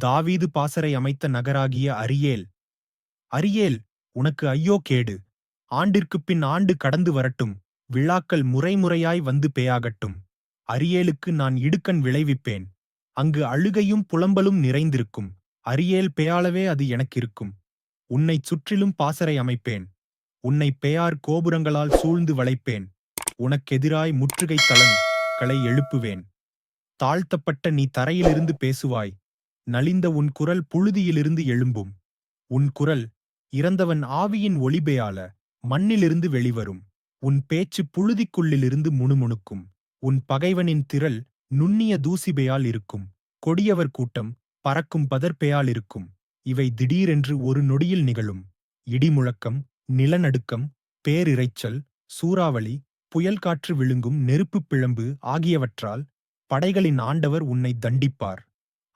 தாவீது பாசறை அமைத்த நகராகிய அரியேல். அரியேல், உனக்கு ஐயோ கேடு! ஆண்டிற்குப் பின் ஆண்டு கடந்து வரட்டும், விழாக்கள் முறைமுறையாய் வந்து பேயாகட்டும். அரியேலுக்கு நான் இடுக்கண் விளைவிப்பேன். அங்கு அழுகையும் புலம்பலும் நிறைந்திருக்கும். அரியேல் பேயாளவே அது எனக்கிருக்கும். உன்னைச் சுற்றிலும் பாசறை அமைப்பேன். உன்னைப் பேயார் கோபுரங்களால் சூழ்ந்து வளைப்பேன். உனக்கெதிராய் முற்றுகைத் தளங்களை எழுப்புவேன். தாழ்த்தப்பட்ட நீ தரையிலிருந்து பேசுவாய். நலிந்த உன் குரல் புழுதியிலிருந்து எழும்பும். உன் குரல் இறந்தவன் ஆவியின் ஒளிபேயால மண்ணிலிருந்து வெளிவரும். உன் பேச்சு புழுதிக்குள்ளிலிருந்து முணுமுணுக்கும். உன் பகைவனின் திரள் நுண்ணிய தூசிபேயால் இருக்கும். கொடியவர் கூட்டம் பறக்கும் பதர்பேயால் இருக்கும். இவை திடீரென்று ஒரு நொடியில் நிகழும். இடிமுழக்கம், நிலநடுக்கம், பேரிரைச்சல், சூறாவளி, புயல் காற்று விழுங்கும் நெருப்புப் பிழம்பு ஆகியவற்றால் படைகளின் ஆண்டவர் உன்னை தண்டிப்பார்.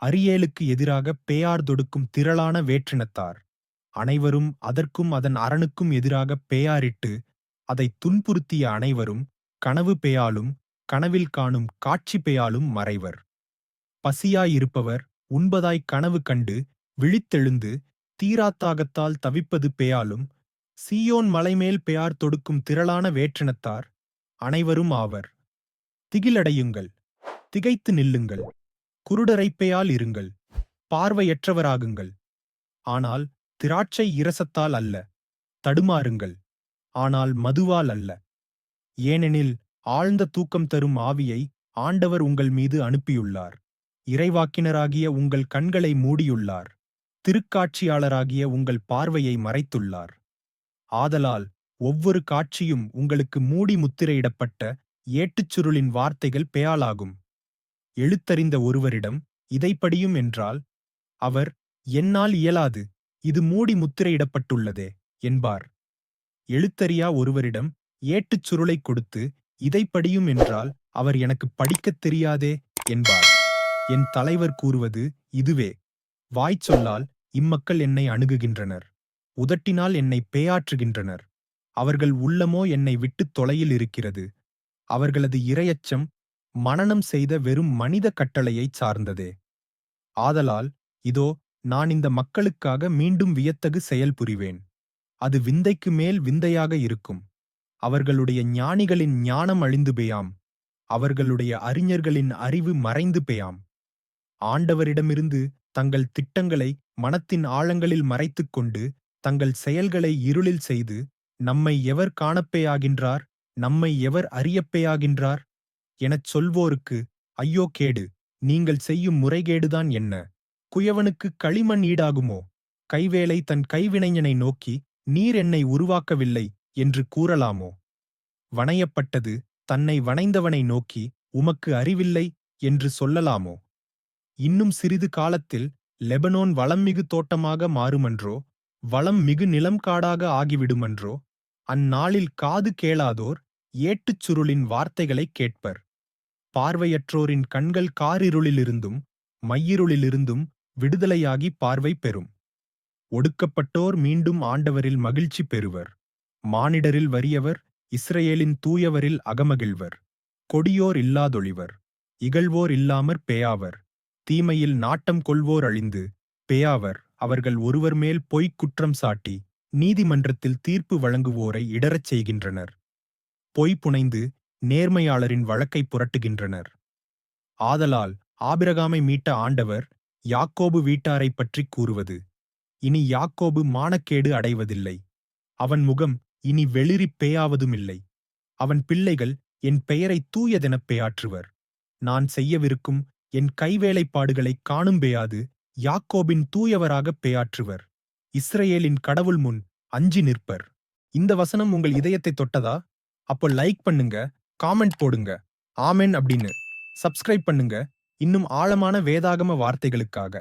அரியேலுக்கு எதிராக பேயார் தொடுக்கும் திரளான வேற்றினத்தார் அனைவரும் அதற்கும் அதன் அரணுக்கும் எதிராக பேயாரிட்டு அதைத் துன்புறுத்திய அனைவரும் கனவு பேயாலும் கனவில் காணும் காட்சி பேயாலும் மறைவர். பசியாயிருப்பவர் உண்பதாய் கனவு கண்டு விழித்தெழுந்து தீராத்தாகத்தால் தவிப்பது பேயாலும் சீயோன் மலைமேல் பேயார் தொடுக்கும் திரளான வேற்றினத்தார் அனைவரும் ஆவர். திகிலடையுங்கள், திகைத்து நில்லுங்கள், குருடரைப்பேயால் இருங்கள், பார்வையற்றவராகுங்கள். ஆனால் திராட்சை இரசத்தால் அல்ல, தடுமாறுங்கள், ஆனால் மதுவால் அல்ல. ஏனெனில் ஆழ்ந்த தூக்கம் தரும் ஆவியை ஆண்டவர் உங்கள் மீது அனுப்பியுள்ளார். இறைவாக்கினராகிய உங்கள் கண்களை மூடியுள்ளார். திருக்காட்சியாளராகிய உங்கள் பார்வையை மறைத்துள்ளார். ஆதலால் ஒவ்வொரு காட்சியும் உங்களுக்கு மூடி முத்திரையிடப்பட்ட ஏட்டுச் சுருளின் வார்த்தைகள் பேயாலாகும். எழுத்தறிந்த ஒருவரிடம் இதை படியும் என்றால் அவர், என்னால் இயலாது, இது மூடி முத்திரையிடப்பட்டுள்ளதே என்பார். எழுத்தறியா ஒருவரிடம் ஏட்டுச் சுருளைக் கொடுத்து இதை படியும் என்றால் அவர், எனக்கு படிக்கத் தெரியாதே என்பார். என் தலைவர் கூறுவது இதுவே. வாய்ச்சொல்லால் இம்மக்கள் என்னை அணுகுகின்றனர். உதட்டினால் என்னை பேயாற்றுகின்றனர். அவர்கள் உள்ளமோ என்னை விட்டுத் தொலையில் இருக்கிறது. அவர்களது இரையச்சம் மனனம் செய்த வெறும் மனித கட்டளையைச் சார்ந்ததே. ஆதலால் இதோ, நான் இந்த மக்களுக்காக மீண்டும் வியத்தகு செயல் புரிவேன். அது விந்தைக்கு மேல் விந்தையாக இருக்கும். அவர்களுடைய ஞானிகளின் ஞானம் அழிந்து பேயாம். அவர்களுடைய அறிஞர்களின் அறிவு மறைந்து பேயாம். ஆண்டவரிடமிருந்து தங்கள் திட்டங்களை மனத்தின் ஆழங்களில் மறைத்துக் கொண்டு தங்கள் செயல்களை இருளில் செய்து, நம்மை எவர் காணப்பேயாகின்றார், நம்மை எவர் அறியப்பேயாகின்றார் எனச் சொல்வோருக்கு ஐயோ கேடு! நீங்கள் செய்யும் முறைகேடுதான் என்ன? குயவனுக்கு களிமண் ஈடாகுமோ? கைவேலை தன் கைவினைஞனை நோக்கி, நீர் என்னை உருவாக்கவில்லை என்று கூறலாமோ? வணையப்பட்டது தன்னை வணைந்தவனை நோக்கி, உமக்கு அறிவில்லை என்று சொல்லலாமோ? இன்னும் சிறிது காலத்தில் லெபனோன் வளம்மிகு தோட்டமாக மாறுமன்றோ? வளம் மிகு நிலம் காடாக ஆகிவிடுமன்றோ? அந்நாளில் காது கேளாதோர் ஏட்டுச் சுருளின் வார்த்தைகளைக் கேட்பர். பார்வையற்றோரின் கண்கள் காரிருளிலிருந்தும் மையிருளிலிருந்தும் விடுதலையாகி பார்வை பெறும். ஒடுக்கப்பட்டோர் மீண்டும் ஆண்டவரில் மகிழ்ச்சி பெறுவர். மானிடரில் வறியவர் இஸ்ரவேலின் தூயவரில் அகமகிழ்வர். கொடியோர் இல்லாதொழிவர். இகழ்வோர் இல்லாமற் பேயாவர். தீமையில் நாட்டம் கொள்வோர் அழிந்து பேயாவர். அவர்கள் ஒருவர் மேல் பொய்க் குற்றம் சாட்டி நீதிமன்றத்தில் தீர்ப்பு வழங்குவோரை இடறச் செய்கின்றனர். பொய் புனைந்து நேர்மையாளரின் வழக்கை புரட்டுகின்றனர். ஆதலால் ஆபிரகாமை மீட்ட ஆண்டவர் யாக்கோபு வீட்டாரைப் பற்றிக் கூறுவது, இனி யாக்கோபு மானக்கேடு அடைவதில்லை. அவன் முகம் இனி வெளிறிப் பேயாவதுமில்லை. அவன் பிள்ளைகள் என் பெயரைத் தூயதெனப் பேயாற்றுவர். நான் செய்யவிருக்கும் என் கைவேலைப்பாடுகளைக் காணும்பேயாது யாக்கோபின் தூயவராகப் பேயாற்றுவர். இஸ்ரவேலின் கடவுள் முன் அஞ்சி நிற்பர். இந்த வசனம் உங்கள் இதயத்தை தொட்டதா? அப்போ லைக் பண்ணுங்க, காமெண்ட் போடுங்க, ஆமென் அப்படின்னு. சப்ஸ்கிரைப் பண்ணுங்க இன்னும் ஆழமான வேதாகம வார்த்தைகளுக்காக.